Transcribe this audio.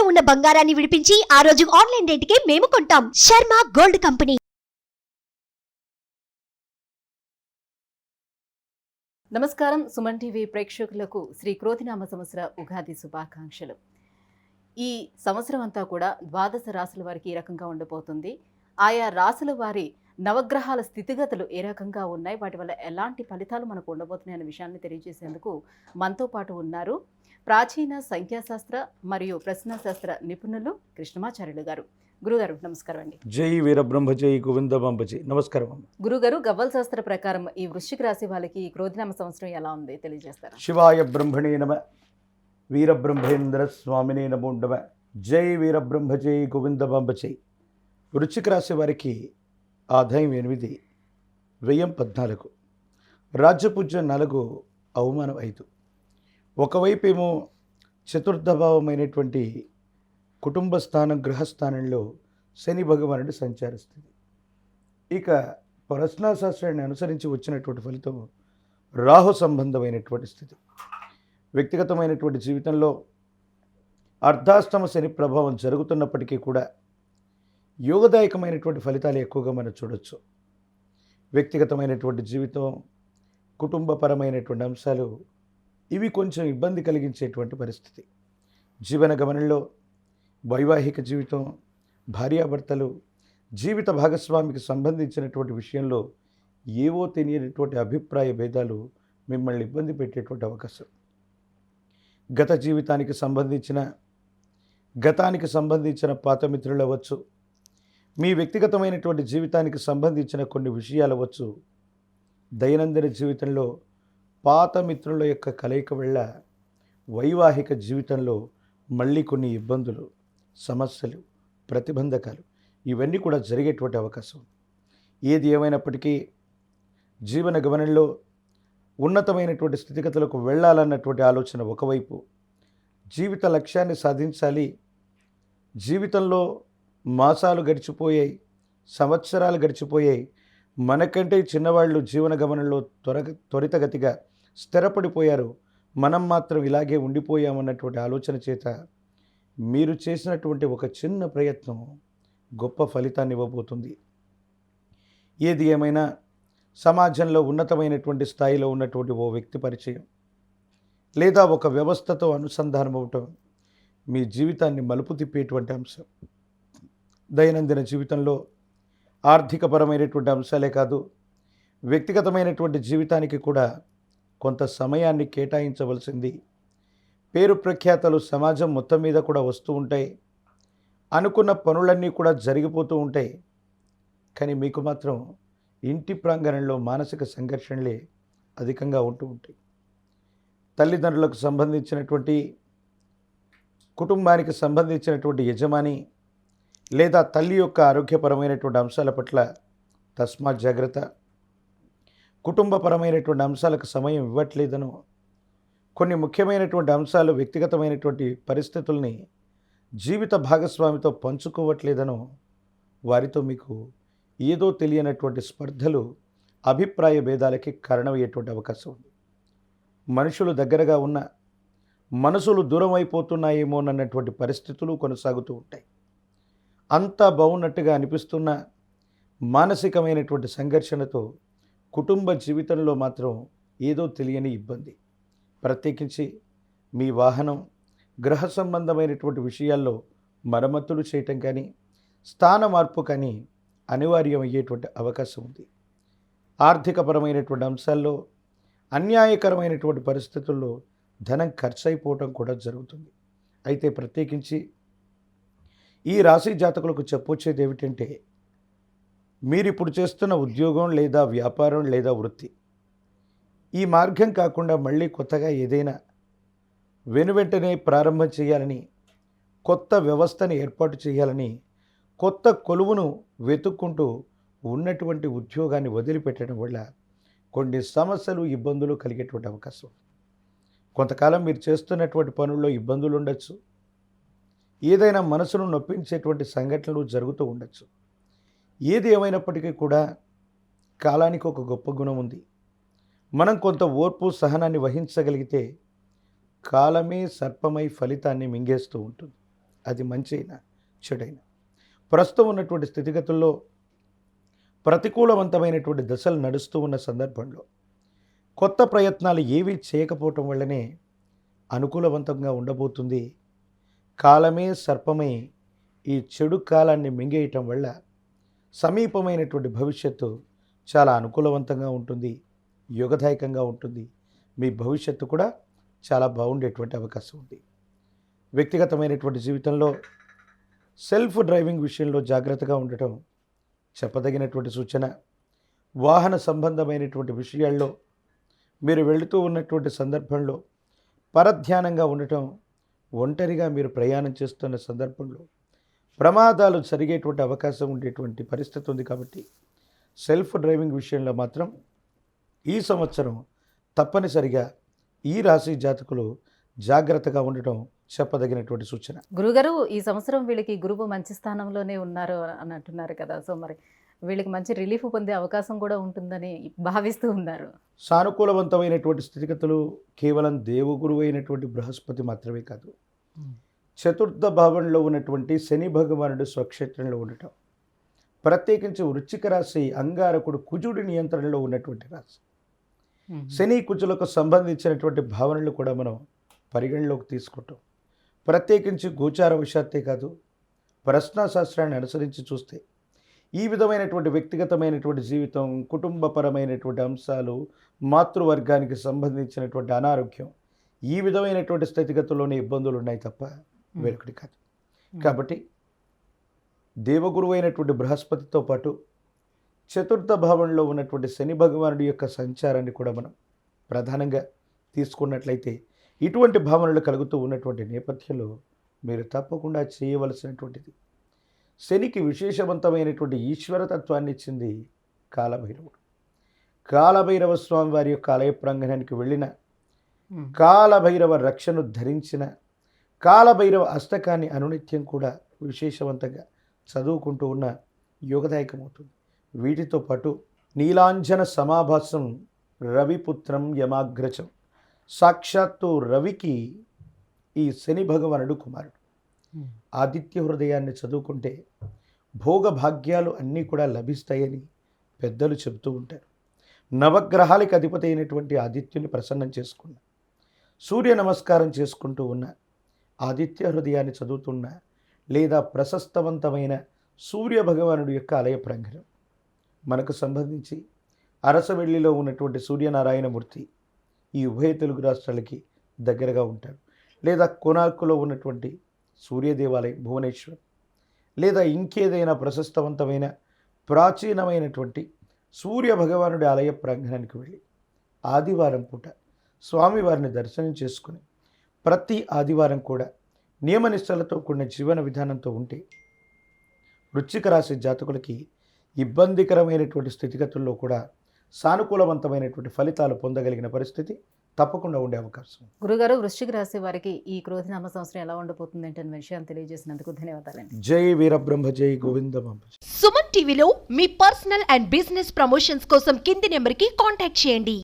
ఉన్న బంగారాన్ని విడిపించి ఆ రోజు ఆన్లైన్ రేటుకే మేము కొంటాం. Sharma gold company. నమస్కారం. సుమన్ టీవీ ప్రేక్షకులకు శ్రీ క్రోధినామ సంవత్సర ఉగాది శుభాకాంక్షలు. ఈ సంవత్సరం అంతా కూడా ద్వాదశ రాశుల వారికి ఏ రకంగా ఉండబోతుంది, ఆయా రాశుల వారి నవగ్రహాల స్థితిగతులు ఏ రకంగా ఉన్నాయి, వాటి వల్ల ఎలాంటి ఫలితాలు మనకు ఉండబోతున్నాయి అనే విషయాన్ని తెలియజేసేందుకు మనతో పాటు ఉన్నారు ప్రాచీన సంఖ్యాశాస్త్ర మరియు ప్రశ్నాశాస్త్ర నిపుణులు కృష్ణమాచార్యులు గారు. గురుగారు నమస్కారం అండి. జై వీరబ్రహ్మ జై గోవిందబాంబజీ. నమస్కారం. గురుగారు, గవ్వల శాస్త్ర ప్రకారం ఈ వృశ్చిక రాశి వాళ్ళకి ఈ క్రోధినామ సంవత్సరం ఎలా ఉంది తెలియజేస్తారా? శివాయ బ్రహ్మణే నమ, వీరబ్రహ్మేంద్ర స్వామినే నమో నమ. జై వీరబ్రహ్మ జై గోవిందబాంబజీ. వృశ్చిక రాశి వారికి ఆదాయం 8, వ్యయం 14, రాజ్యపూజ్యం 4, అవమానం 5. ఒకవైపు ఏమో చతుర్థ భావమైనటువంటి కుటుంబ స్థానం గృహస్థానంలో శని భగవానుడు సంచరిస్తుంది. ఇక ప్రశ్నాశాస్త్రాన్ని అనుసరించి వచ్చినటువంటి ఫలితం రాహు సంబంధమైనటువంటి స్థితి. వ్యక్తిగతమైనటువంటి జీవితంలో అర్ధాష్టమ శని ప్రభావం జరుగుతున్నప్పటికీ కూడా యోగదాయకమైనటువంటి ఫలితాలు ఎక్కువగా మనం చూడొచ్చు. వ్యక్తిగతమైనటువంటి జీవితం, కుటుంబపరమైనటువంటి అంశాలు ఇవి కొంచెం ఇబ్బంది కలిగించేటువంటి పరిస్థితి. జీవన గమనంలో వైవాహిక జీవితం, భార్యాభర్తలు, జీవిత భాగస్వామికి సంబంధించినటువంటి విషయంలో ఏవో తెలియనటువంటి అభిప్రాయ భేదాలు మిమ్మల్ని ఇబ్బంది పెట్టేటువంటి అవకాశం. గతానికి సంబంధించిన పాత మిత్రులు అవ్వచ్చు, మీ వ్యక్తిగతమైనటువంటి జీవితానికి సంబంధించిన కొన్ని విషయాలు అవ్వచ్చు. దైనందిన జీవితంలో పాత మిత్రుల యొక్క కలయిక వల్ల వైవాహిక జీవితంలో మళ్ళీ కొన్ని ఇబ్బందులు, సమస్యలు, ప్రతిబంధకాలు ఇవన్నీ కూడా జరిగేటువంటి అవకాశం. ఏది ఏమైనప్పటికీ జీవన గమనంలో ఉన్నతమైనటువంటి స్థితిగతులకు వెళ్ళాలన్నటువంటి ఆలోచన ఒకవైపు, జీవిత లక్ష్యాన్ని సాధించాలి, జీవితంలో మాసాలు గడిచిపోయాయి, సంవత్సరాలు గడిచిపోయాయి, మనకంటే చిన్నవాళ్ళు జీవన గమనంలో త్వరితగతిగా స్థిరపడిపోయారు, మనం మాత్రం ఇలాగే ఉండిపోయామన్నటువంటి ఆలోచన చేత మీరు చేసినటువంటి ఒక చిన్న ప్రయత్నం గొప్ప ఫలితాన్ని ఇవ్వబోతుంది. ఏది ఏమైనా సమాజంలో ఉన్నతమైనటువంటి స్థాయిలో ఉన్నటువంటి ఓ వ్యక్తి పరిచయం లేదా ఒక వ్యవస్థతో అనుసంధానం అవటం మీ జీవితాన్ని మలుపు తిప్పేటువంటి అంశం. దైనందిన జీవితంలో ఆర్థికపరమైనటువంటి అంశాలే కాదు, వ్యక్తిగతమైనటువంటి జీవితానికి కూడా కొంత సమయాన్ని కేటాయించవలసింది. పేరు ప్రఖ్యాతలు సమాజం మొత్తం మీద కూడా వస్తూ ఉంటాయి, అనుకున్న పనులన్నీ కూడా జరిగిపోతూ ఉంటాయి. కానీ మీకు మాత్రం ఇంటి ప్రాంగణంలో మానసిక సంఘర్షణలే అధికంగా ఉంటూ ఉంటాయి. తల్లిదండ్రులకు సంబంధించినటువంటి, కుటుంబానికి సంబంధించినటువంటి యజమాని లేదా తల్లి యొక్క ఆరోగ్యపరమైనటువంటి అంశాల పట్ల తస్మాత్ జాగ్రత్త. కుటుంబపరమైనటువంటి అంశాలకు సమయం ఇవ్వట్లేదనో, కొన్ని ముఖ్యమైనటువంటి అంశాలు, వ్యక్తిగతమైనటువంటి పరిస్థితుల్ని జీవిత భాగస్వామితో పంచుకోవట్లేదనో వారితో మీకు ఏదో తెలియనటువంటి స్పర్ధలు, అభిప్రాయ భేదాలకి కారణమయ్యేటువంటి అవకాశం ఉంది. మనుషులు దగ్గరగా ఉన్న మనసులు దూరం అయిపోతున్నాయేమోనన్నటువంటి పరిస్థితులు కొనసాగుతూ ఉంటాయి. అంతా బాగున్నట్టుగా అనిపిస్తున్న మానసికమైనటువంటి సంఘర్షణతో కుటుంబ జీవితంలో మాత్రం ఏదో తెలియని ఇబ్బంది. ప్రత్యేకించి మీ వాహనం, గృహ సంబంధమైనటువంటి విషయాల్లో మరమ్మతులు చేయటం కానీ, స్థాన మార్పు కానీ అనివార్యమయ్యేటువంటి అవకాశం ఉంది. ఆర్థికపరమైనటువంటి అంశాల్లో అన్యాయకరమైనటువంటి పరిస్థితుల్లో ధనం ఖర్చు అయిపోవటం కూడా జరుగుతుంది. అయితే ప్రత్యేకించి ఈ రాశి జాతకులకు చెప్పొచ్చేది ఏమిటంటే, మీరు ఇప్పుడు చేస్తున్న ఉద్యోగం లేదా వ్యాపారం లేదా వృత్తి, ఈ మార్గం కాకుండా మళ్ళీ కొత్తగా ఏదైనా వెనువెంటనే ప్రారంభం చేయాలని, కొత్త వ్యవస్థని ఏర్పాటు చేయాలని, కొత్త కొలువును వెతుక్కుంటూ ఉన్నటువంటి ఉద్యోగాన్ని వదిలిపెట్టడం వల్ల కొన్ని సమస్యలు, ఇబ్బందులు కలిగేటువంటి అవకాశం. కొంతకాలం మీరు చేస్తున్నటువంటి పనుల్లో ఇబ్బందులు ఉండొచ్చు, ఏదైనా మనసును నొప్పించేటువంటి సంఘటనలు జరుగుతూ ఉండొచ్చు. ఏది ఏమైనప్పటికీ కూడా కాలానికి ఒక గొప్ప గుణం ఉంది. మనం కొంత ఓర్పు, సహనాన్ని వహించగలిగితే కాలమే సర్పమై ఫలితాన్ని మింగేస్తూ ఉంటుంది. అది మంచైనా చెడైనా. ప్రస్తుతం ఉన్నటువంటి స్థితిగతుల్లో ప్రతికూలవంతమైనటువంటి దశలు నడుస్తూ ఉన్న సందర్భంలో కొత్త ప్రయత్నాలు ఏవీ చేయకపోవటం వల్లనే అనుకూలవంతంగా ఉండబోతుంది. కాలమే సర్పమై ఈ చెడు కాలాన్ని మింగేయటం వల్ల సమీపమైనటువంటి భవిష్యత్తు చాలా అనుకూలవంతంగా ఉంటుంది, యోగదాయకంగా ఉంటుంది. మీ భవిష్యత్తు కూడా చాలా బాగుండేటువంటి అవకాశం ఉంది. వ్యక్తిగతమైనటువంటి జీవితంలో సెల్ఫ్ డ్రైవింగ్ విషయంలో జాగ్రత్తగా ఉండటం చెప్పదగినటువంటి సూచన. వాహన సంబంధమైనటువంటి విషయాల్లో మీరు వెళుతూ ఉన్నటువంటి సందర్భంలో పరధ్యానంగా ఉండటం, ఒంటరిగా మీరు ప్రయాణం చేస్తున్న సందర్భంలో ప్రమాదాలు జరిగేటువంటి అవకాశం ఉండేటువంటి పరిస్థితి ఉంది. కాబట్టి సెల్ఫ్ డ్రైవింగ్ విషయంలో మాత్రం ఈ సంవత్సరం తప్పనిసరిగా ఈ రాశి జాతకులు జాగ్రత్తగా ఉండటం చెప్పదగినటువంటి సూచన. గురుగారు, ఈ సంవత్సరం వీళ్ళకి గురువు మంచి స్థానంలోనే ఉన్నారు అని అంటున్నారు కదా, సో మరి వీళ్ళకి మంచి రిలీఫ్ పొందే అవకాశం కూడా ఉంటుందని భావిస్తూ ఉన్నారు. సానుకూలవంతమైనటువంటి స్థితిగతులు కేవలం దేవగురువు అయినటువంటి బృహస్పతి మాత్రమే కాదు, చతుర్థ భావంలో ఉన్నటువంటి శని భగవానుడు స్వక్షేత్రంలో ఉండటం, ప్రత్యేకించి వృశ్చిక రాశి అంగారకుడు కుజుడి నియంత్రణలో ఉన్నటువంటి రాశి. శని కుజులకు సంబంధించినటువంటి భావనలు కూడా మనం పరిగణలోకి తీసుకుంటాం. ప్రత్యేకించి గోచార వశాత్తే కాదు, ప్రశ్నాశాస్త్రాన్ని అనుసరించి చూస్తే ఈ విధమైనటువంటి వ్యక్తిగతమైనటువంటి జీవితం, కుటుంబపరమైనటువంటి అంశాలు, మాతృవర్గానికి సంబంధించినటువంటి అనారోగ్యం, ఈ విధమైనటువంటి స్థితిగతుల్లోనే ఇబ్బందులు ఉన్నాయి తప్ప వేరొకటి కాదు. కాబట్టి దేవగురువు అయినటువంటి బృహస్పతితో పాటు చతుర్థ భావంలో ఉన్నటువంటి శని భగవానుడి యొక్క సంచారాన్ని కూడా మనం ప్రధానంగా తీసుకున్నట్లయితే ఇటువంటి భావనలు కలుగుతూ ఉన్నటువంటి నేపథ్యంలో మీరు తప్పకుండా చేయవలసినటువంటిది, శనికి విశేషవంతమైనటువంటి ఈశ్వరతత్వాన్ని ఇచ్చింది కాలభైరవుడు. కాలభైరవ స్వామి వారి యొక్క ఆలయ ప్రాంగణానికి వెళ్ళిన, కాలభైరవ రక్షను ధరించిన, కాలభైరవ అష్టకాన్ని అనునిత్యం కూడా విశేషవంతంగా చదువుకుంటూ ఉన్న యోగదాయకమవుతుంది. వీటితో పాటు నీలాంజన సమాభాసం రవిపుత్రం యమాగ్రజం, సాక్షాత్తు రవికి ఈ శని భగవానుడు కుమారుడు. ఆదిత్య హృదయాన్ని చదువుకుంటే భోగభాగ్యాలు అన్నీ కూడా లభిస్తాయని పెద్దలు చెబుతూ ఉంటారు. నవగ్రహాలకు అధిపతి అయినటువంటి ఆదిత్యుని ప్రసన్నం చేసుకున్న, సూర్య నమస్కారం చేసుకుంటూ ఉన్న, ఆదిత్య హృదయాన్ని చదువుతున్న లేదా ప్రశస్తవంతమైన సూర్య భగవానుడి యొక్క ఆలయ ప్రాంగణం మనకు సంబంధించి అరసవెల్లిలో ఉన్నటువంటి సూర్యనారాయణమూర్తి ఈ ఉభయ తెలుగు రాష్ట్రాలకి దగ్గరగా ఉంటారు. లేదా కోనార్కులో ఉన్నటువంటి సూర్యదేవాలయం భువనేశ్వర్, లేదా ఇంకేదైనా ప్రశస్తవంతమైన ప్రాచీనమైనటువంటి సూర్య భగవానుడి ఆలయ ప్రాంగణానికి వెళ్ళి ఆదివారం పూట స్వామివారిని దర్శనం చేసుకుని ప్రతి ఆదివారం కూడా నియమనిష్టలతో కూడిన జీవన విధానంతో ఉంటే వృశ్చిక రాశి జాతకులకి ఇబ్బందికరమైనటువంటి స్థితిగతుల్లో కూడా సానుకూలవంతమైనటువంటి ఫలితాలు పొందగలిగిన పరిస్థితి తప్పకుండా ఉండే అవకాశం. గురుగారు, వృశ్చిక రాశి వారికి ఈ క్రోధినామ సంవత్సరం ఎలా ఉండబోతుంది అంటే విషయాన్ని తెలియజేసినందుకు ధన్యవాదాలండి. జై వీరబ్రహ్మ జై గోవిందమాంబ. సుమన్ టీవీలో మీ పర్సనల్ అండ్ బిజినెస్ ప్రమోషన్స్ కోసం కింది నెంబర్కి కాంటాక్ట్ చేయండి.